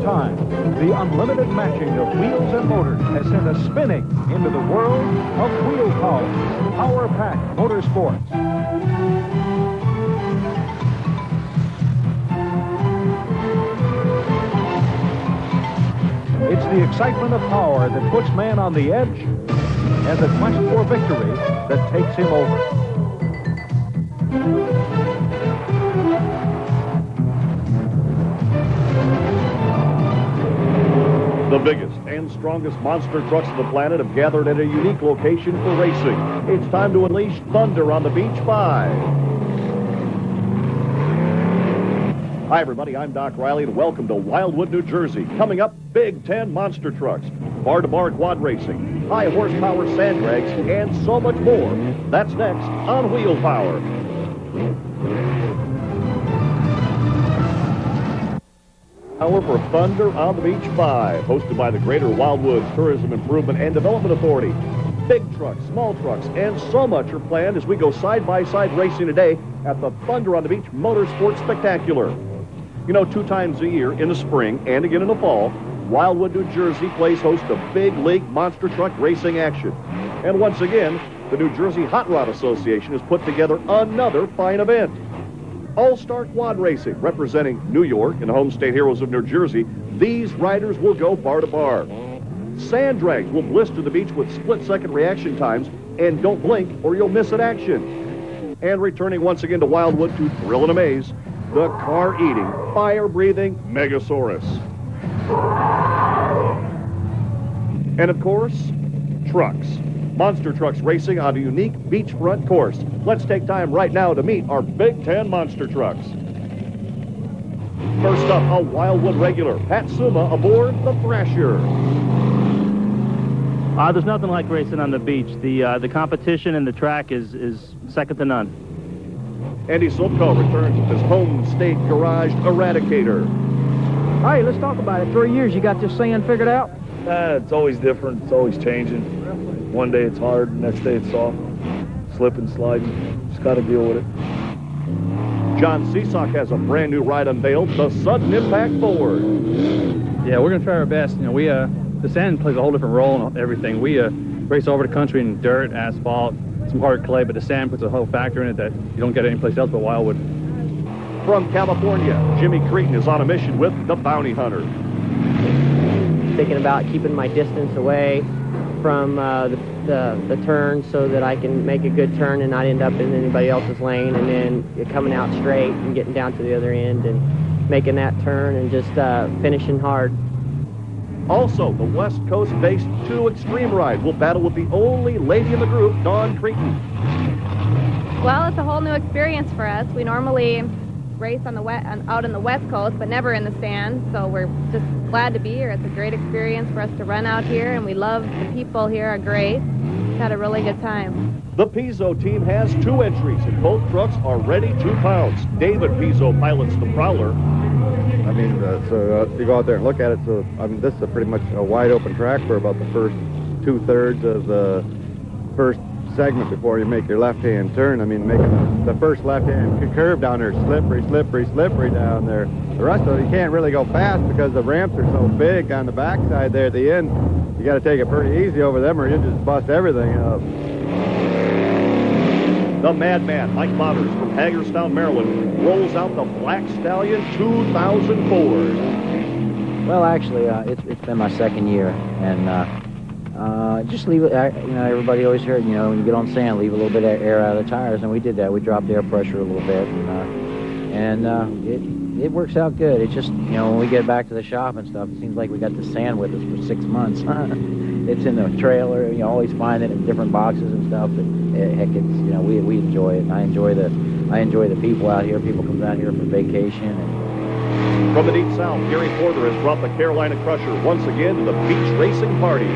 time, the unlimited matching of wheels and motors has sent us spinning into the world of wheel power. Power-packed motorsports. It's the excitement of power that puts man on the edge and the quest for victory that takes him over. The biggest and strongest monster trucks of the planet have gathered at a unique location for racing. It's time to unleash thunder on the Beach 5. Hi, everybody. I'm Doc Riley, and welcome to Wildwood, New Jersey. Coming up, Big 10 monster trucks, bar-to-bar quad racing, high-horsepower sand drags, and so much more. That's next on Wheel Power. Hour for Thunder on the Beach 5, hosted by the Greater Wildwood Tourism Improvement and Development Authority. Big trucks, small trucks, and so much are planned as we go side-by-side racing today at the Thunder on the Beach Motorsports Spectacular. You know, 2 times a year, in the spring and again in the fall, Wildwood, New Jersey plays host to big league monster truck racing action. And once again, the New Jersey Hot Rod Association has put together another fine event. All-Star Quad Racing, representing New York and the home state heroes of New Jersey. These riders will go bar to bar. Sand drags will blister the beach with split-second reaction times, and don't blink or you'll miss an action. And returning once again to Wildwood to thrill and amaze, the car-eating, fire-breathing Megasaurus. And of course, trucks. Monster trucks racing on a unique beachfront course. Let's take time right now to meet our Big 10 monster trucks. First up, a Wildwood regular, Pat Suma aboard the Thrasher. There's nothing like racing on the beach. The competition and the track is second to none. Andy Silko returns with his home state garage Eradicator. Hey, let's talk about it. 3 years, you got this sand figured out? It's always different. It's always changing. One day it's hard, the next day it's soft. Slipping, sliding. Just got to deal with it. John Seesock has a brand new ride unveiled, the Sudden Impact Ford. Yeah, we're going to try our best. You know, the sand plays a whole different role in everything. We race all over the country in dirt, asphalt, some hard clay, but the sand puts a whole factor in it that you don't get anyplace else but Wildwood. From California, Jimmy Creighton is on a mission with the Bounty Hunter. Thinking about keeping my distance away from the turn so that I can make a good turn and not end up in anybody else's lane, and then coming out straight and getting down to the other end and making that turn and just finishing hard. Also, the West Coast-based 2 Extreme Ride will battle with the only lady in the group, Dawn Creighton. Well, it's a whole new experience for us. We normally race on out in the West Coast, but never in the sand, so we're just glad to be here. It's a great experience for us to run out here, and we love the people here are great. We've had a really good time. The Pizzo team has 2 entries, and both trucks are ready to pounce. David Pizzo pilots the Prowler. I mean, you go out there and look at it, so I mean, this is pretty much a wide open track for about the first 2/3 of the first segment before you make your left-hand turn. I mean, making the first left-hand curve down there, slippery down there. The rest of it, you can't really go fast because the ramps are so big on the backside there at the end. You got to take it pretty easy over them or you'll just bust everything up. The madman, Mike Botters from Hagerstown, Maryland, rolls out the Black Stallion 2000 Ford. Well, actually, it's been my second year, and just leave it. You know, everybody always heard, you know, when you get on sand, leave a little bit of air out of the tires, and we did that. We dropped air pressure a little bit, and it works out good. It's just, you know, when we get back to the shop and stuff, it seems like we got the sand with us for 6 months. It's in the trailer. You always find it in different boxes and stuff. But heck, it's, you know, we enjoy it. And I enjoy the people out here. People come out here for vacation. And from the deep south, Gary Porter has brought the Carolina Crusher once again to the beach racing party.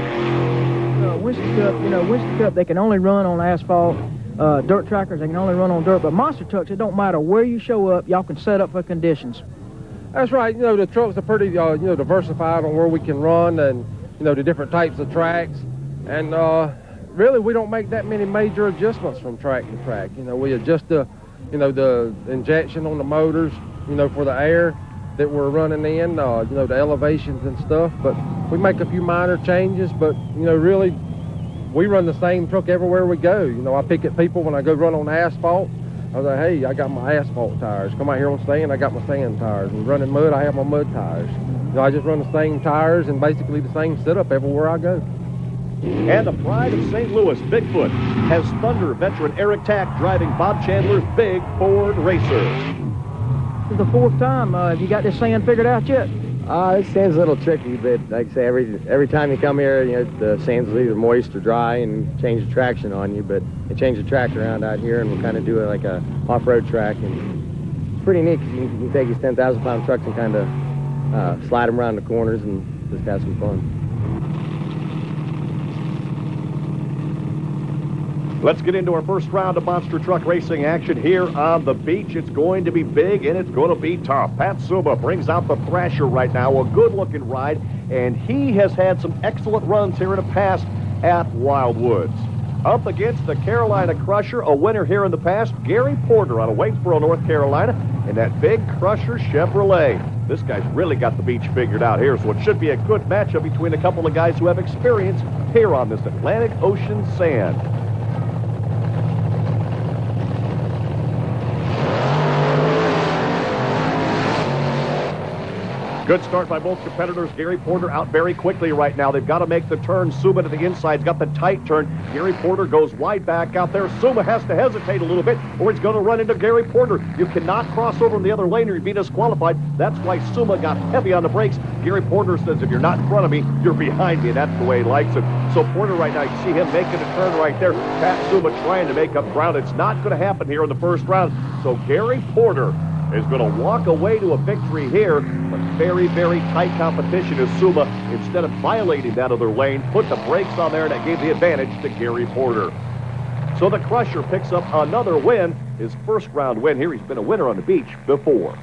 Winston Cup, they can only run on asphalt. Dirt trackers, they can only run on dirt. But monster trucks, it don't matter where you show up, y'all can set up for conditions. That's right. You know, the trucks are pretty, diversified on where we can run and, you know, the different types of tracks. And really, we don't make that many major adjustments from track to track. You know, we adjust the injection on the motors, you know, for the air. that we're running in, you know, the elevations and stuff. But we make a few minor changes, but, you know, really, we run the same truck everywhere we go. You know, I pick at people when I go run on asphalt. I was like, hey, I got my asphalt tires. Come out here on sand, I got my sand tires. And running mud, I have my mud tires. You know, I just run the same tires and basically the same setup everywhere I go. And the pride of St. Louis, Bigfoot, has Thunder veteran Eric Tack driving Bob Chandler's big Ford Racer. This is the fourth time. Have you got this sand figured out yet? It sand's a little tricky, but like I say, every time you come here, you know, the sand's either moist or dry and change the traction on you. But they change the track around out here, and we're kind of doing like a off-road track, and it's pretty neat because you can take these 10,000-pound trucks and kind of slide them around the corners and just have some fun. Let's get into our first round of monster truck racing action here on the beach. It's going to be big and it's going to be tough. Pat Suma brings out the Thrasher right now, a good-looking ride, and he has had some excellent runs here in the past at Wildwoods. Up against the Carolina Crusher, a winner here in the past, Gary Porter out of Waynesboro, North Carolina, and that big Crusher Chevrolet. This guy's really got the beach figured out here, so it should be a good matchup between a couple of guys who have experience here on this Atlantic Ocean sand. Good start by both competitors. Gary Porter out very quickly right now. They've got to make the turn. Suma to the inside. He's got the tight turn. Gary Porter goes wide back out there. Suma has to hesitate a little bit or he's going to run into Gary Porter. You cannot cross over in the other lane or you'd be disqualified. That's why Suma got heavy on the brakes. Gary Porter says, if you're not in front of me, you're behind me. That's the way he likes it. So Porter right now, you see him making a turn right there. Pat Suma trying to make up ground. It's not going to happen here in the first round. So Gary Porter is going to walk away to a victory here, but very, very tight competition as Suma, instead of violating that other lane, put the brakes on there, and that gave the advantage to Gary Porter. So the Crusher picks up another win, his first round win here. He's been a winner on the beach before.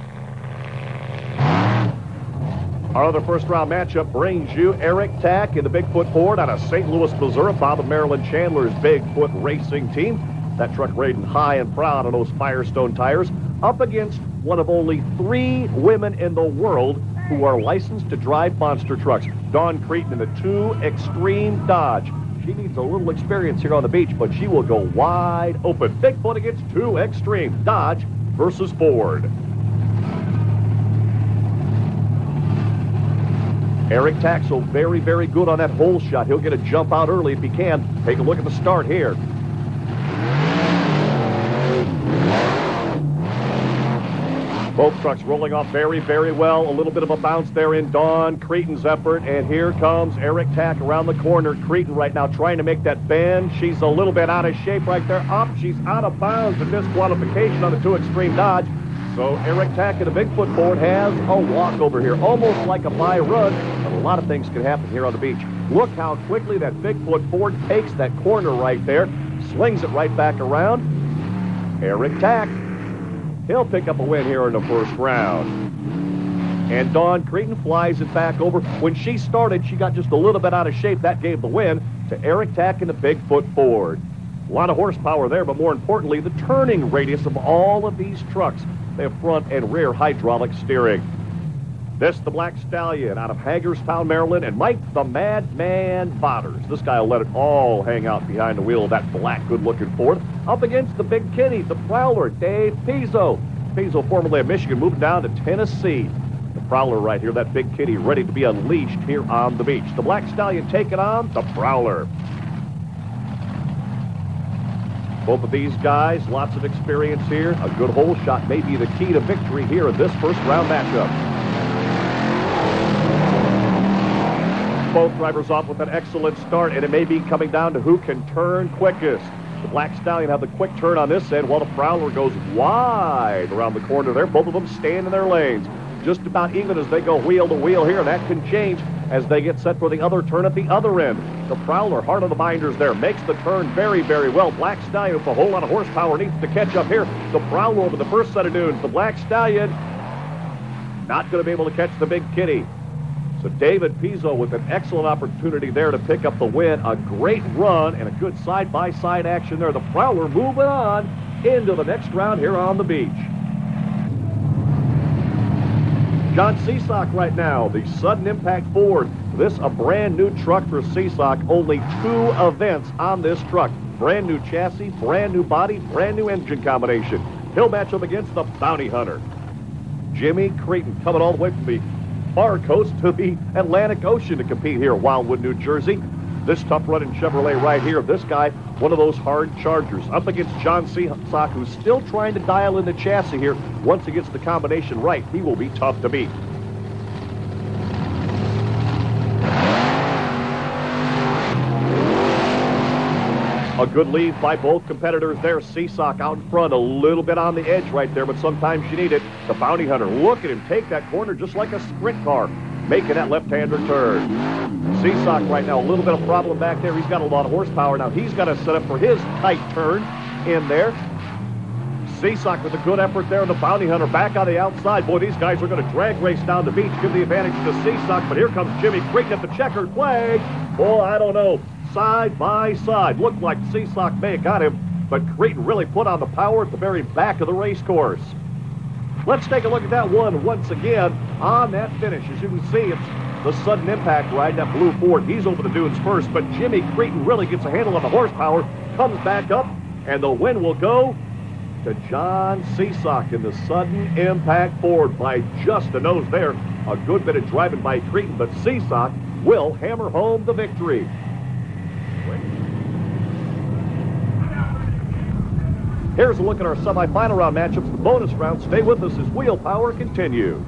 Our other first round matchup brings you Eric Tack in the Bigfoot Ford out of St. Louis, Missouri, Bob and Marilyn Chandler's Bigfoot racing team. That truck riding high and proud on those Firestone tires, up against one of only 3 women in the world who are licensed to drive monster trucks. Dawn Cretin in the 2 Extreme Dodge. She needs a little experience here on the beach, but she will go wide open. Bigfoot against 2 Extreme Dodge versus Ford. Eric Taxel very, very good on that hole shot. He'll get a jump out early if he can. Take a look at the start here. Both trucks rolling off very, very well. A little bit of a bounce there in Dawn Cretin's effort. And here comes Eric Tack around the corner. Cretin right now trying to make that bend. She's a little bit out of shape right there. Up, she's out of bounds. A disqualification on the 2 Extreme Dodge. So Eric Tack in a Bigfoot Ford has a walkover here. Almost like a by run. But a lot of things can happen here on the beach. Look how quickly that Bigfoot Ford takes that corner right there. Swings it right back around. Eric Tack, he'll pick up a win here in the first round. And Dawn Cretin flies it back over. When she started, she got just a little bit out of shape. That gave the win to Eric Tack in the Bigfoot Ford. A lot of horsepower there, but more importantly, the turning radius of all of these trucks. They have front and rear hydraulic steering. This, the Black Stallion out of Hagerstown, Maryland, and Mike the Madman Botters. This guy will let it all hang out behind the wheel of that black, good-looking Ford. Up against the Big Kitty, the Prowler, Dave Pizzo. Pizzo, formerly of Michigan, moving down to Tennessee. The Prowler right here, that Big Kitty, ready to be unleashed here on the beach. The Black Stallion taking on the Prowler. Both of these guys, lots of experience here. A good hole shot may be the key to victory here in this first round matchup. Both drivers off with an excellent start, and it may be coming down to who can turn quickest. The Black Stallion have the quick turn on this end, while the Prowler goes wide around the corner there. Both of them staying in their lanes. Just about even as they go wheel to wheel here, and that can change as they get set for the other turn at the other end. The Prowler, hard on the binders there, makes the turn very, very well. Black Stallion with a whole lot of horsepower needs to catch up here. The Prowler over the first set of dunes. The Black Stallion not going to be able to catch the Big Kitty. So David Pizzo with an excellent opportunity there to pick up the win. A great run and a good side-by-side action there. The Prowler moving on into the next round here on the beach. John Seasock right now, the sudden impact Ford. This a brand new truck for Seasock. Only 2 events on this truck. Brand new chassis, brand new body, brand new engine combination. He'll match up against the Bounty Hunter. Jimmy Creighton coming all the way from the far coast to the Atlantic Ocean to compete here at Wildwood, New Jersey. This tough-running Chevrolet right here, this guy, one of those hard chargers, up against John Seasock, who's still trying to dial in the chassis here. Once he gets the combination right, he will be tough to beat. A good lead by both competitors there. Seasock out in front, a little bit on the edge right there, but sometimes you need it. The Bounty Hunter, look at him take that corner just like a sprint car, making that left-hander turn. Seasock right now, a little bit of problem back there. He's got a lot of horsepower. Now he's got to set up for his tight turn in there. Seasock with a good effort there, and the Bounty Hunter back on the outside. Boy, these guys are going to drag race down the beach, give the advantage to Seasock, but here comes Jimmy Creighton at the checkered flag. Boy, I don't know. Side by side. Looked like Seasock may have got him, but Creighton really put on the power at the very back of the race course. Let's take a look at that one once again on that finish. As you can see, it's the sudden impact ride, that blue Ford. He's over the dunes first, but Jimmy Creighton really gets a handle on the horsepower, comes back up, and the win will go to John Seasock in the sudden impact Ford by just a nose there. A good bit of driving by Creighton, but Seasock will hammer home the victory. Here's a look at our semifinal round matchups, the bonus round. Stay with us as Wheel Power continues.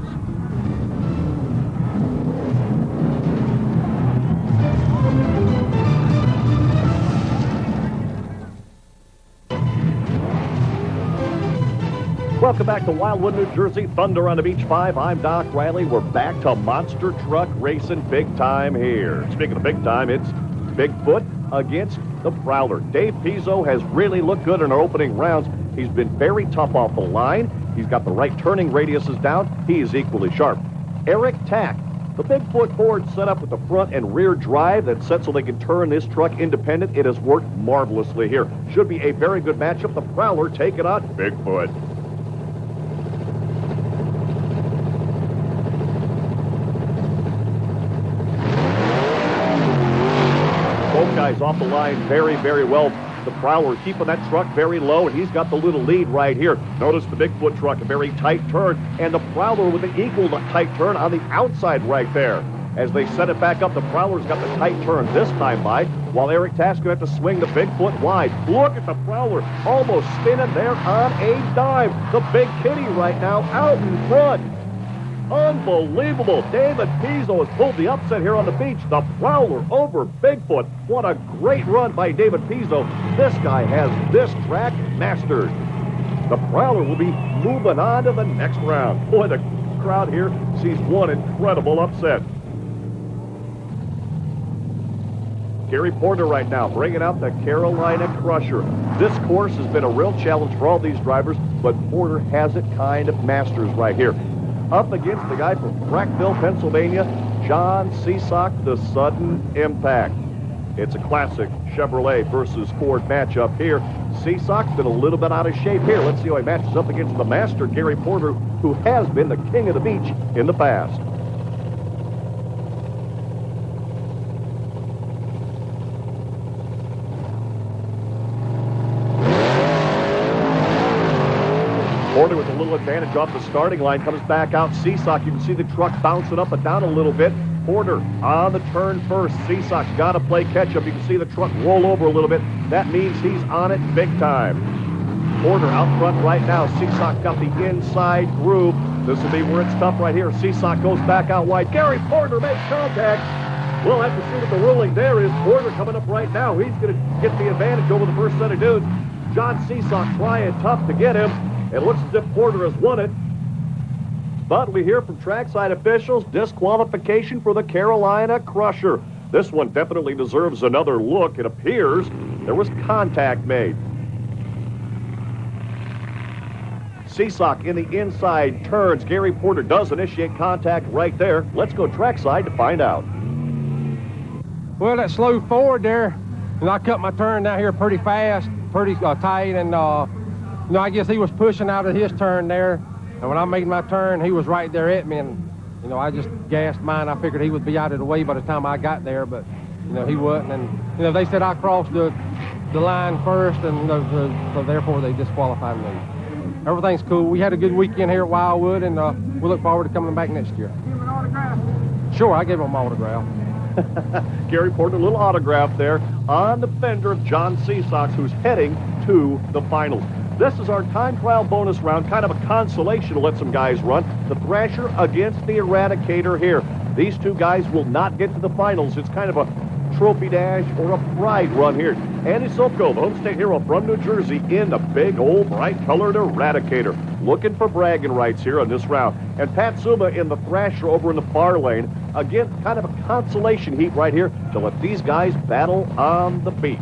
Welcome back to Wildwood, New Jersey. Thunder on the Beach 5. I'm Doc Riley. We're back to monster truck racing big time here. Speaking of big time, it's Bigfoot against the Prowler. Dave Pizzo has really looked good in our opening rounds. He's been very tough off the line. He's got the right turning radiuses down. He is equally sharp. Eric Tack, the Bigfoot Ford set up with the front and rear drive that's set so they can turn this truck independent. It has worked marvelously here. Should be a very good matchup. The Prowler taking on Bigfoot. Both guys off the line very, very well. The Prowler keeping that truck very low, and he's got the little lead right here. Notice the Bigfoot truck, a very tight turn, and the Prowler with an equal tight turn on the outside right there. As they set it back up, the Prowler's got the tight turn this time by, while Eric Task's going to have to swing the Bigfoot wide. Look at the Prowler almost spinning there on a dime. The Big Kitty right now out in front. Unbelievable. David Pizzo has pulled the upset here on the beach. The Prowler over Bigfoot. What a great run by David Pizzo. This guy has this track mastered. The Prowler will be moving on to the next round. Boy, the crowd here sees one incredible upset. Gary Porter right now bringing out the Carolina Crusher. This course has been a real challenge for all these drivers, but Porter has it kind of masters right here. Up against the guy from Frackville, Pennsylvania, John Seasock, the sudden impact. It's a classic Chevrolet versus Ford matchup here. Seasock's been a little bit out of shape here. Let's see how he matches up against the master, Gary Porter, who has been the king of the beach in the past. Porter with a little advantage off the starting line, comes back out. Seasock, you can see the truck bouncing up and down a little bit. Porter on the turn first. Seasock's got to play catch-up. You can see the truck roll over a little bit. That means he's on it big time. Porter out front right now. Seasock got the inside groove. This will be where it's tough right here. Seasock goes back out wide. Gary Porter makes contact. We'll have to see what the ruling there is. Porter coming up right now. He's going to get the advantage over the first set of dudes. John Seasock trying tough to get him. It looks as if Porter has won it. But we hear from trackside officials, disqualification for the Carolina Crusher. This one definitely deserves another look. It appears there was contact made. Seasock in the inside turns. Gary Porter does initiate contact right there. Let's go trackside to find out. Well, that slow forward there, and I cut my turn down here pretty fast, pretty tight, and I guess he was pushing out of his turn there. And when I made my turn, he was right there at me, and You know, I just gassed mine. I figured he would be out of the way by the time I got there, but, you know, he wasn't. And, you know, they said I crossed the line first, and, you know, so therefore they disqualified me. Everything's cool. We had a good weekend here at Wildwood, and we look forward to coming back next year. Give him an autograph. Sure, I gave him an autograph. Gary Porter, a little autograph there on the fender of John Seasox, who's heading to the finals. This is our time trial bonus round, kind of a consolation to let some guys run. The Thrasher against the Eradicator here. These two guys will not get to the finals. It's kind of a trophy dash or a pride run here. Andy Sopko, the home state hero from New Jersey, in the big old bright-colored Eradicator, looking for bragging rights here on this round. And Pat Suma in the Thrasher over in the far lane. Again, kind of a consolation heat right here to let these guys battle on the beach.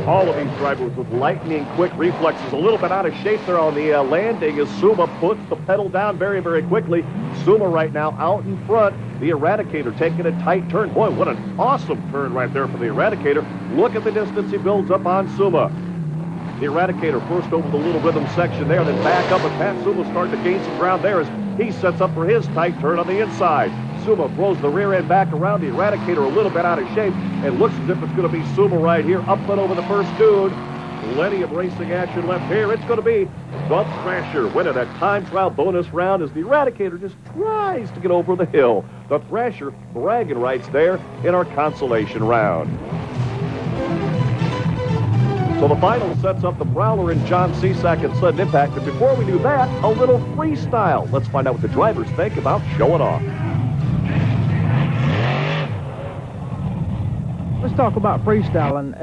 All of these drivers with lightning-quick reflexes. A little bit out of shape there on the landing as Suma puts the pedal down very, very quickly. Suma right now out in front. The Eradicator taking a tight turn. Boy, what an awesome turn right there for the Eradicator. Look at the distance he builds up on Suma. The Eradicator first over the little rhythm section there, then back up, and Pat Suma starting to gain some ground there as he sets up for his tight turn on the inside. Suma throws the rear end back around. The Eradicator a little bit out of shape. It looks as if it's going to be Suma right here, up and over the first dune. Plenty of racing action left here. It's going to be the Thrasher winning that time trial bonus round as the Eradicator just tries to get over the hill. The Thrasher bragging rights there in our consolation round. So the final sets up the Prowler and John Seasox and Sudden Impact. And before we do that, a little freestyle. Let's find out what the drivers think about showing off. Let's talk about freestyling.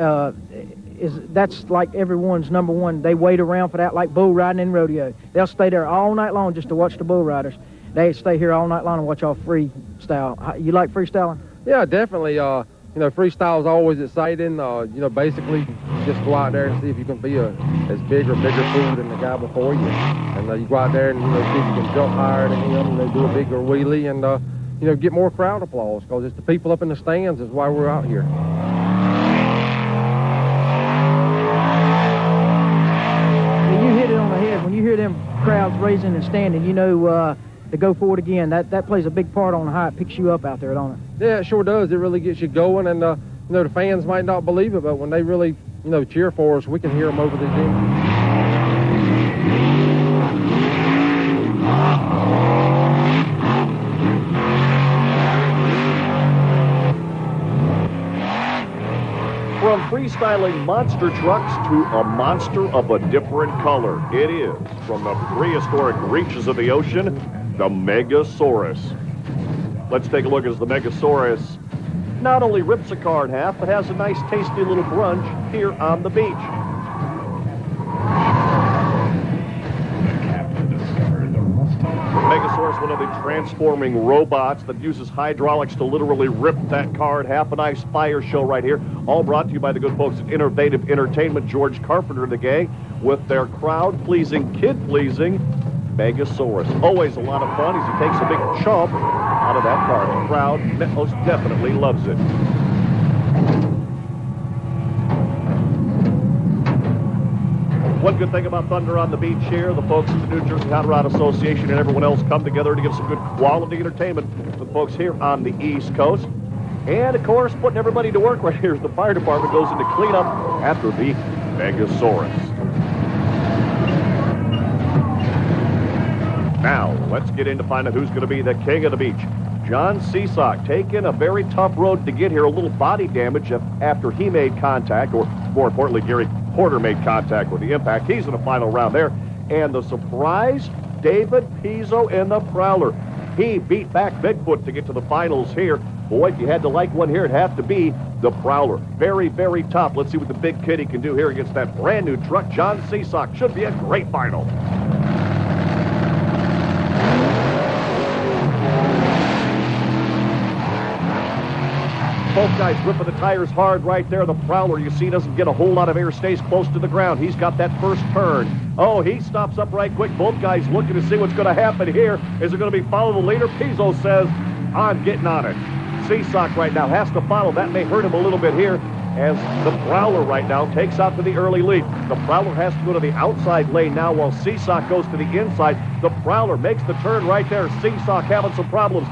That's like everyone's number one. They wait around for that, like bull riding in rodeo. They'll stay there all night long just to watch the bull riders. They stay here all night long and watch all freestyle. You like freestyling? Yeah, definitely. You know, freestyle is always exciting. You know, basically just go out there and see if you can be as big or bigger fool than the guy before you. And you go out there and, you know, see if you can jump higher than him, you know, do a bigger wheelie and, you know, get more crowd applause, because it's the people up in the stands is why we're out here. You hit it on the head. When you hear them crowds raising and standing, you know to go forward again. That plays a big part on how it picks you up out there, don't it? Yeah, it sure does. It really gets you going, and you know, the fans might not believe it, but when they really, you know, cheer for us, we can hear them over the engines. From freestyling monster trucks to a monster of a different color, it is, from the prehistoric reaches of the ocean, the Megasaurus. Let's take a look as the Megasaurus not only rips a car in half, but has a nice tasty little brunch here on the beach. Megasaurus, one of the transforming robots that uses hydraulics to literally rip that car in half. A nice fire show right here. All brought to you by the good folks at Innovative Entertainment, George Carpenter and the gang, with their crowd-pleasing, kid-pleasing Megasaurus. Always a lot of fun as he takes a big chomp out of that car. The crowd most definitely loves it. One good thing about Thunder on the Beach here, the folks at the New Jersey Hot Rod Association and everyone else come together to give some good quality entertainment for the folks here on the East Coast. And, of course, putting everybody to work right here as the fire department goes into cleanup after the Megasaurus. Now, let's get in to find out who's going to be the king of the beach. John Seasox taking a very tough road to get here. A little body damage after he made contact, or more importantly, Gary Porter made contact with the impact. He's in the final round there. And the surprise, David Pizzo in the Prowler. He beat back Bigfoot to get to the finals here. Boy, if you had to like one here, it'd have to be the Prowler. Very, very tough. Let's see what the big kitty can do here against that brand new truck. John Seasox. Should be a great final. Both guys ripping the tires hard right there. The Prowler, you see, doesn't get a whole lot of air, stays close to the ground. He's got that first turn. Oh, he stops up right quick. Both guys looking to see what's going to happen here. Is it going to be follow the leader? Pizzo says, I'm getting on it. Seasox right now has to follow. That may hurt him a little bit here. as the Prowler right now takes out to the early lead. The Prowler has to go to the outside lane now while Seesaw goes to the inside. The Prowler makes the turn right there. Seesaw having some problems.